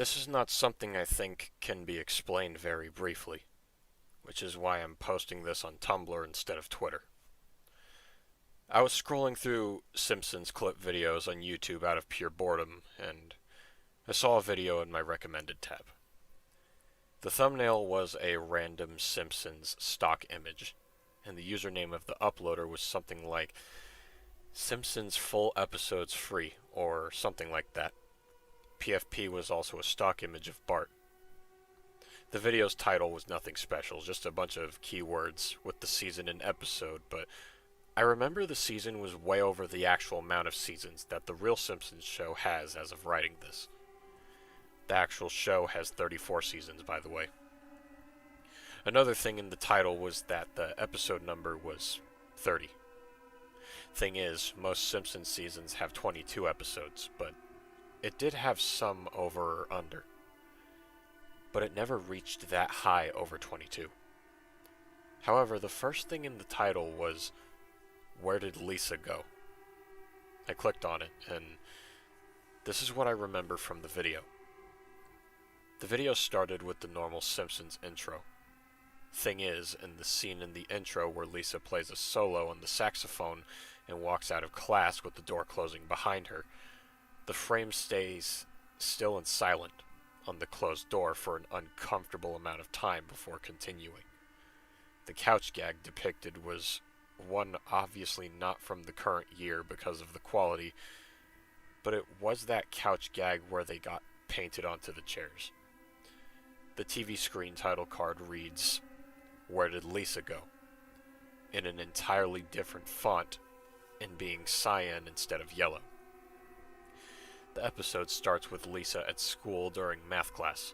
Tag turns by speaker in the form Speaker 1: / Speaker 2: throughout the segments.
Speaker 1: This is not something I think can be explained very briefly, which is why I'm posting this on Tumblr instead of Twitter. I was scrolling through Simpsons clip videos on YouTube out of pure boredom, and I saw a video in my recommended tab. The thumbnail was a random Simpsons stock image, and the username of the uploader was something like Simpsons full episodes free, or something like that. PFP was also a stock image of Bart. The video's title was nothing special, just a bunch of keywords with the season and episode, but I remember the season was way over the actual amount of seasons that the real Simpsons show has as of writing this. The actual show has 34 seasons, by the way. Another thing in the title was that the episode number was 30. Thing is, most Simpsons seasons have 22 episodes, but it did have some over or under. But it never reached that high over 22. However, the first thing in the title was, "Where did Lisa go?" I clicked on it, and this is what I remember from the video. The video started with the normal Simpsons intro. Thing is, in the scene in the intro where Lisa plays a solo on the saxophone and walks out of class with the door closing behind her, the frame stays still and silent on the closed door for an uncomfortable amount of time before continuing. The couch gag depicted was one obviously not from the current year because of the quality, but it was that couch gag where they got painted onto the chairs. The TV screen title card reads, "Where did Lisa go?" in an entirely different font and being cyan instead of yellow. The episode starts with Lisa at school during math class.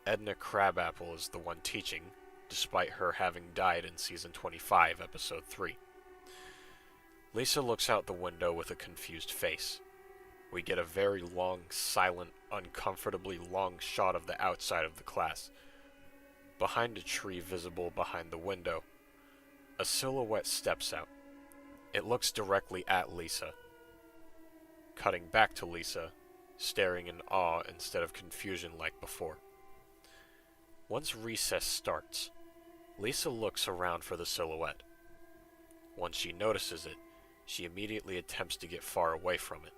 Speaker 1: Edna Crabapple is the one teaching, despite her having died in season 25, episode 3. Lisa looks out the window with a confused face. We get a very long, silent, uncomfortably long shot of the outside of the class. Behind a tree visible behind the window, a silhouette steps out. It looks directly at Lisa. Cutting back to Lisa, staring in awe instead of confusion like before. Once recess starts, Lisa looks around for the silhouette. Once she notices it, she immediately attempts to get far away from it.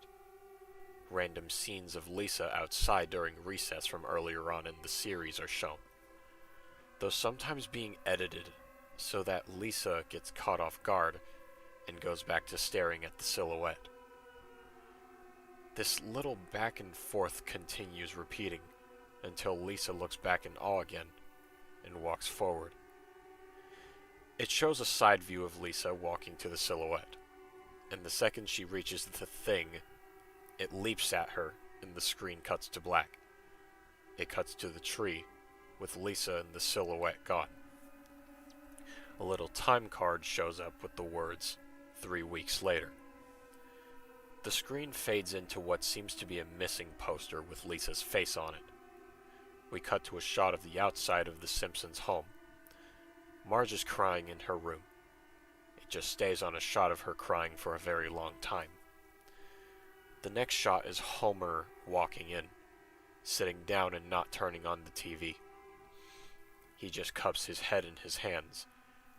Speaker 1: Random scenes of Lisa outside during recess from earlier on in the series are shown, though sometimes being edited so that Lisa gets caught off guard and goes back to staring at the silhouette. This little back and forth continues repeating until Lisa looks back in awe again and walks forward. It shows a side view of Lisa walking to the silhouette, and the second she reaches the thing, it leaps at her and the screen cuts to black. It cuts to the tree with Lisa and the silhouette gone. A little time card shows up with the words, 3 weeks later. The screen fades into what seems to be a missing poster with Lisa's face on it. We cut to a shot of the outside of the Simpsons' home. Marge is crying in her room. It just stays on a shot of her crying for a very long time. The next shot is Homer walking in, sitting down and not turning on the TV. He just cups his head in his hands,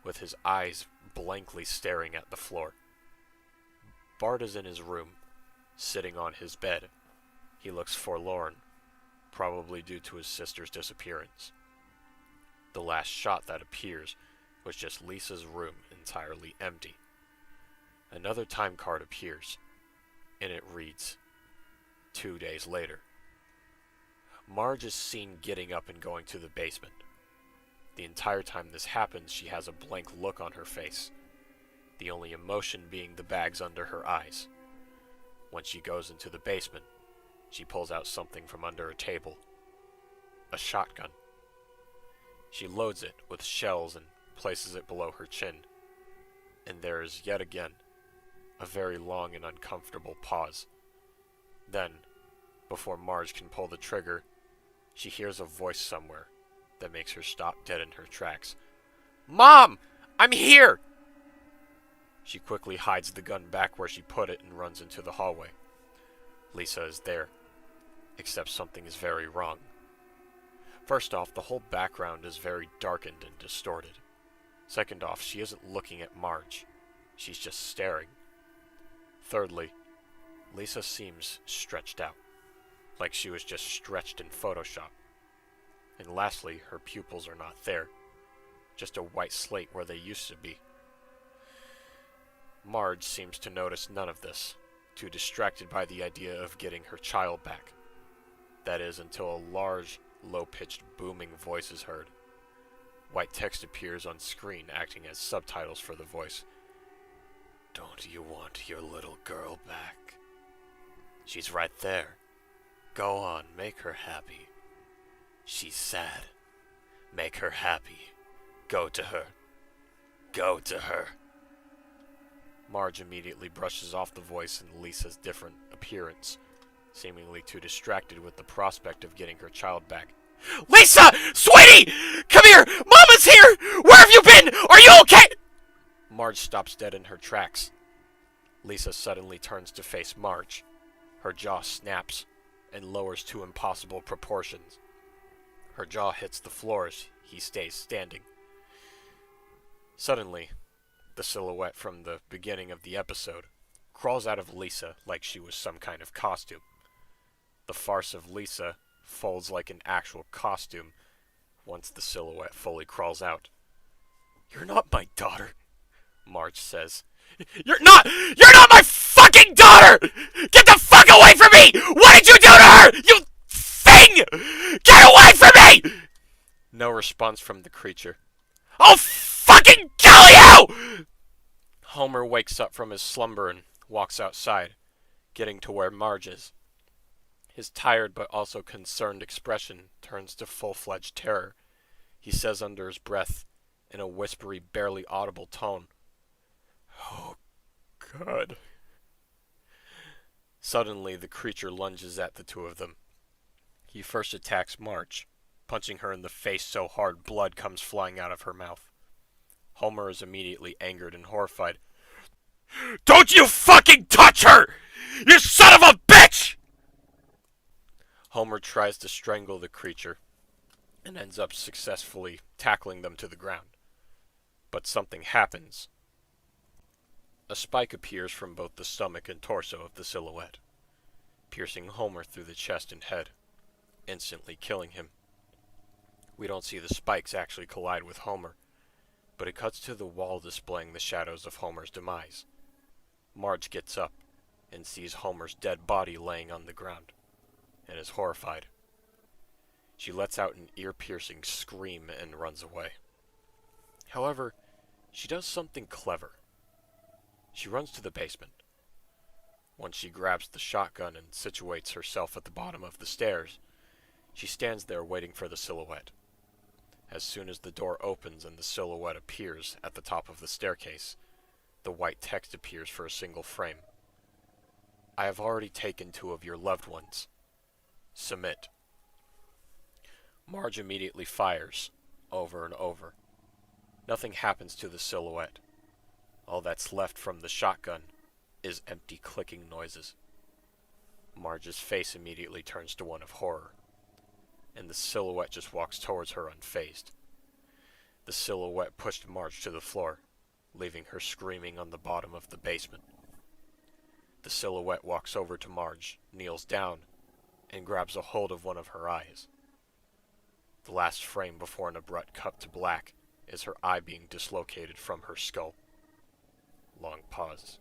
Speaker 1: with his eyes blankly staring at the floor. Bart is in his room, sitting on his bed. He looks forlorn, probably due to his sister's disappearance. The last shot that appears was just Lisa's room entirely empty. Another time card appears, and it reads, 2 days later. Marge is seen getting up and going to the basement. The entire time this happens, she has a blank look on her face, the only emotion being the bags under her eyes. When she goes into the basement, she pulls out something from under a table. A shotgun. She loads it with shells and places it below her chin. And there is yet again a very long and uncomfortable pause. Then, before Marge can pull the trigger, she hears a voice somewhere that makes her stop dead in her tracks. "Mom! I'm here!" She quickly hides the gun back where she put it and runs into the hallway. Lisa is there. except something is very wrong. First off, the whole background is very darkened and distorted. Second off, she isn't looking at Marge. She's just staring. Thirdly, Lisa seems stretched out, like she was just stretched in Photoshop. And lastly, her pupils are not there, just a white slate where they used to be. Marge seems to notice none of this, too distracted by the idea of getting her child back. That is, until a large, low-pitched booming voice is heard. White text appears on screen, acting as subtitles for the voice. "Don't you want your little girl back? She's right there. Go on, make her happy. She's sad. Make her happy. Go to her. Go to her." Marge immediately brushes off the voice and Lisa's different appearance, seemingly too distracted with the prospect of getting her child back. "Lisa! Sweetie! Come here! Mama's here! Where have you been? Are you okay?" Marge stops dead in her tracks. Lisa suddenly turns to face Marge. Her jaw snaps and lowers to impossible proportions. Her jaw hits the floor as he stays standing. Suddenly, the silhouette from the beginning of the episode crawls out of Lisa like she was some kind of costume. The farce of Lisa folds like an actual costume once the silhouette fully crawls out. "You're not my daughter," Marge says. You're not my fucking daughter! Get the fuck away from me! What did you do to her? You thing! Get away from me! No response from the creature. "I'll fucking kill you!" Homer wakes up from his slumber and walks outside, getting to where Marge is. His tired but also concerned expression turns to full-fledged terror. He says under his breath, in a whispery, barely audible tone, "Oh, God." Suddenly, the creature lunges at the two of them. He first attacks Marge, punching her in the face so hard blood comes flying out of her mouth. Homer is immediately angered and horrified. "Don't you fucking touch her! You son of a bitch!" Homer tries to strangle the creature and ends up successfully tackling them to the ground. But something happens. A spike appears from both the stomach and torso of the silhouette, piercing Homer through the chest and head, instantly killing him. We don't see the spikes actually collide with Homer, but it cuts to the wall displaying the shadows of Homer's demise. Marge gets up and sees Homer's dead body laying on the ground, and is horrified. She lets out an ear-piercing scream and runs away. However, she does something clever. She runs to the basement. Once she grabs the shotgun and situates herself at the bottom of the stairs, she stands there waiting for the silhouette. As soon as the door opens and the silhouette appears at the top of the staircase, the white text appears for a single frame. "I have already taken 2 of your loved ones. Submit." Marge immediately fires, over and over. Nothing happens to the silhouette. All that's left from the shotgun is empty clicking noises. Marge's face immediately turns to one of horror, and the silhouette just walks towards her unfazed. The silhouette pushed Marge to the floor, leaving her screaming on the bottom of the basement. The silhouette walks over to Marge, kneels down, and grabs a hold of one of her eyes. The last frame before an abrupt cut to black is her eye being dislocated from her skull. Long pause.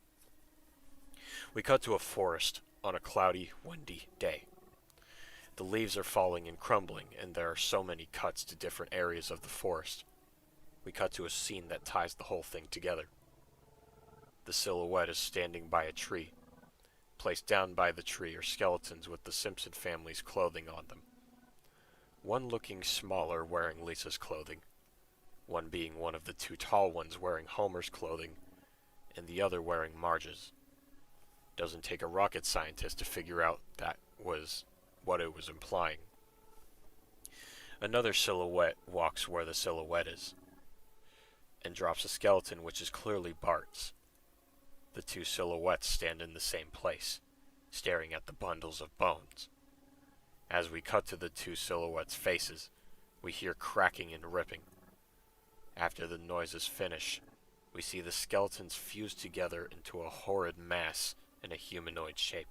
Speaker 1: We cut to a forest on a cloudy, windy day. The leaves are falling and crumbling, and there are so many cuts to different areas of the forest. We cut to a scene that ties the whole thing together. The silhouette is standing by a tree. Placed down by the tree are skeletons with the Simpson family's clothing on them. One looking smaller, wearing Lisa's clothing. One being one of the 2 tall ones wearing Homer's clothing, and the other wearing Marge's. Doesn't take a rocket scientist to figure out that was what it was implying. Another silhouette walks where the silhouette is, and drops a skeleton which is clearly Bart's. The 2 silhouettes stand in the same place, staring at the bundles of bones. As we cut to the two silhouettes' faces, we hear cracking and ripping. After the noises finish, we see the skeletons fuse together into a horrid mass in a humanoid shape.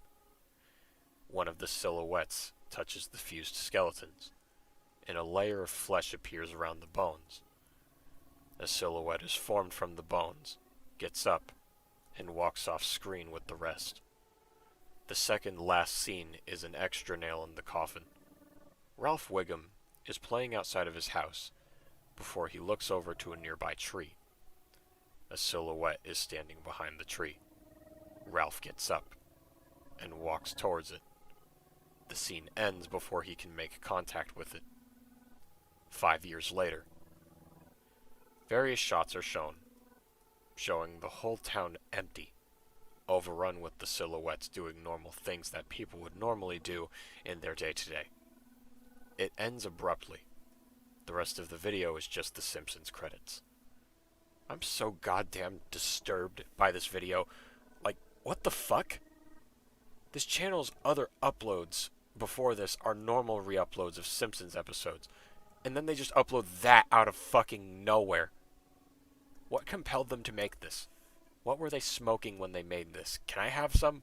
Speaker 1: One of the silhouettes touches the fused skeletons, and a layer of flesh appears around the bones. A silhouette is formed from the bones, gets up, and walks off screen with the rest. The second last scene is an extra nail in the coffin. Ralph Wiggum is playing outside of his house before he looks over to a nearby tree. A silhouette is standing behind the tree. Ralph gets up and walks towards it. The scene ends before he can make contact with it. 5 years later, various shots are shown, showing the whole town empty, overrun with the silhouettes doing normal things that people would normally do in their day-to-day. It ends abruptly. The rest of the video is just the Simpsons credits. I'm so goddamn disturbed by this video. Like, what the fuck? This channel's other uploads before this are normal re-uploads of Simpsons episodes, and then they just upload that out of fucking nowhere. What compelled them to make this? What were they smoking when they made this? Can I have some?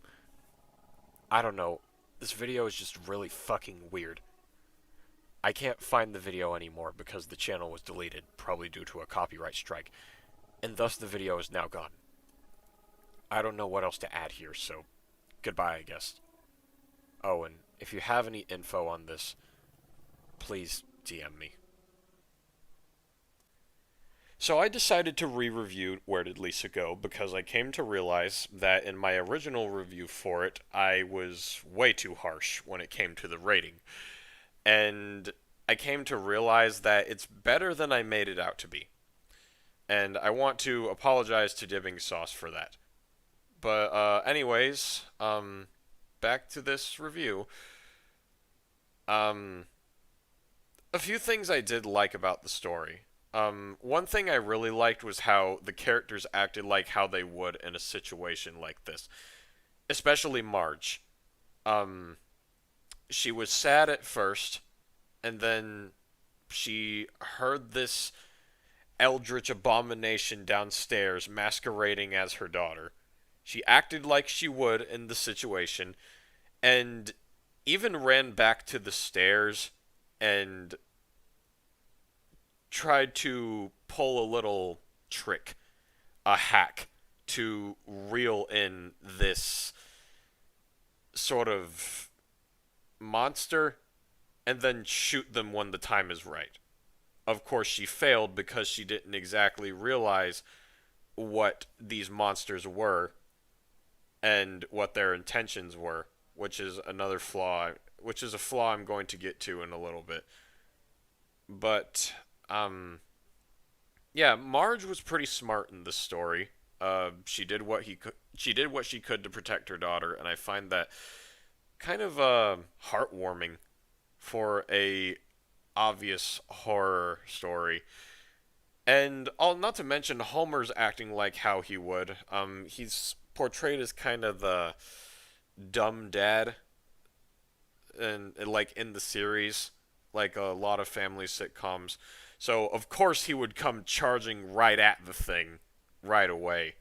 Speaker 1: I don't know. This video is just really fucking weird. I can't find the video anymore because the channel was deleted, probably due to a copyright strike, and thus the video is now gone. I don't know what else to add here, so goodbye, I guess. Oh, and if you have any info on this, please DM me. So I decided to re-review Where Did Lisa Go because I came to realize that in my original review for it, I was way too harsh when it came to the rating. And I came to realize that it's better than I made it out to be. And I want to apologize to dibbingsauce for that. But anyways, back to this review. A few things I did like about the story. One thing I really liked was how the characters acted like how they would in a situation like this. Especially Marge. She was sad at first, and then she heard this eldritch abomination downstairs masquerading as her daughter. She acted like she would in the situation, and even ran back to the stairs and tried to pull a little trick, a hack, to reel in this sort of monster and then shoot them when the time is right. Of course, she failed because she didn't exactly realize what these monsters were and what their intentions were, which is another flaw, which is a flaw I'm going to get to in a little bit. But yeah, Marge was pretty smart in this story. She did what she could to protect her daughter, and I find that kind of heartwarming for a obvious horror story. And not to mention Homer's acting like how he would. He's portrayed as kind of the dumb dad, and like in the series, like a lot of family sitcoms. So of course he would come charging right at the thing right away,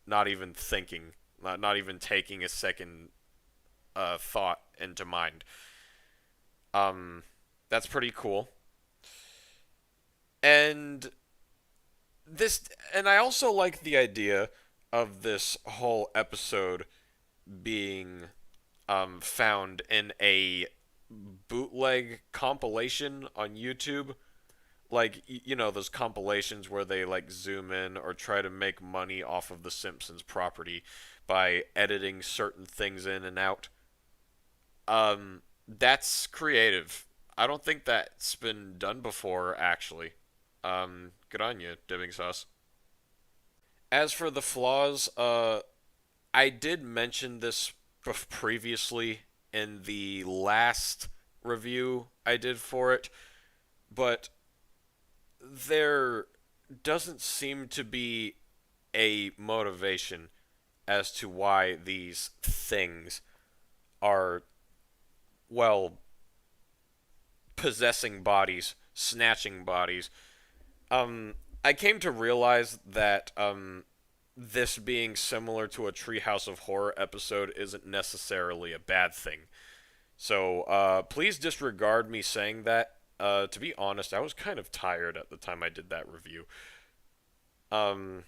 Speaker 1: not even thinking, not even taking a second thought into mind. That's pretty cool. And I also like the idea of this whole episode being found in a bootleg compilation on YouTube. Like, you know, those compilations where they like zoom in or try to make money off of the Simpsons property by editing certain things in and out. That's creative. I don't think that's been done before, actually. Good on you, dibbingsauce. As for the flaws, I did mention this previously in the last review I did for it, but there doesn't seem to be a motivation as to why these things are, well, possessing bodies, snatching bodies. I came to realize that this being similar to a Treehouse of Horror episode isn't necessarily a bad thing. So please disregard me saying that. To be honest, I was kind of tired at the time I did that review. Um,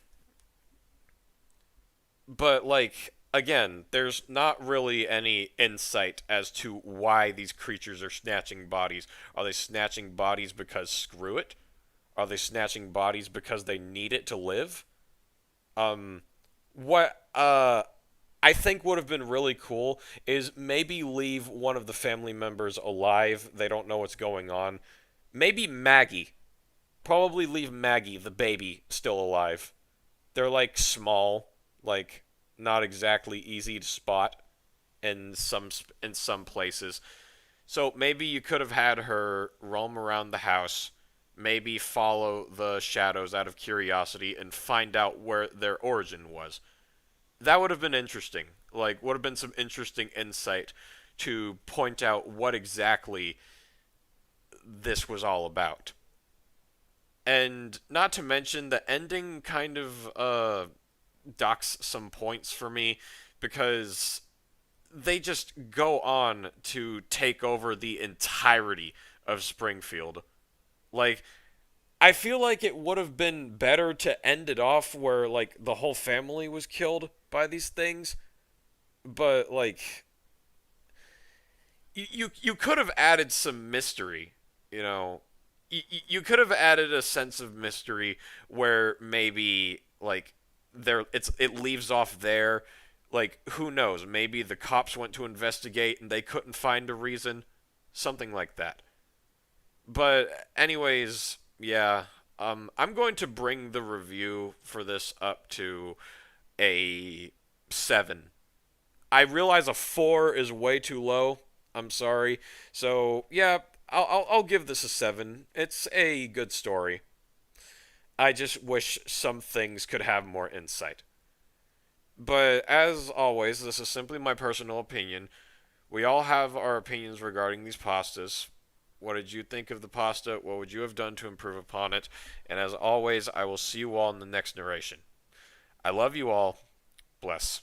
Speaker 1: but like again, there's not really any insight as to why these creatures are snatching bodies. Are they snatching bodies because screw it? Are they snatching bodies because they need it to live? Um, what I think would have been really cool is maybe leave one of the family members alive. They don't know what's going on. Maybe Maggie. Probably leave Maggie, the baby, still alive. They're like small, like not exactly easy to spot in some places. So maybe you could have had her roam around the house, maybe follow the shadows out of curiosity and find out where their origin was. That would have been interesting. Like, would have been some interesting insight to point out what exactly this was all about. And not to mention, the ending kind of docks some points for me because they just go on to take over the entirety of Springfield. Like, I feel like it would have been better to end it off where like the whole family was killed by these things, but like you could have added some mystery, you know. You could have added a sense of mystery where maybe like it leaves off there. Like who knows? Maybe the cops went to investigate and they couldn't find a reason, something like that. But anyways, yeah. I'm going to bring the review for this up to a 7. I realize a 4 is way too low. I'm sorry. So yeah, I'll give this a 7. It's a good story. I just wish some things could have more insight. But as always, this is simply my personal opinion. We all have our opinions regarding these pastas. What did you think of the pasta? What would you have done to improve upon it? And as always, I will see you all in the next narration. I love you all. Bless.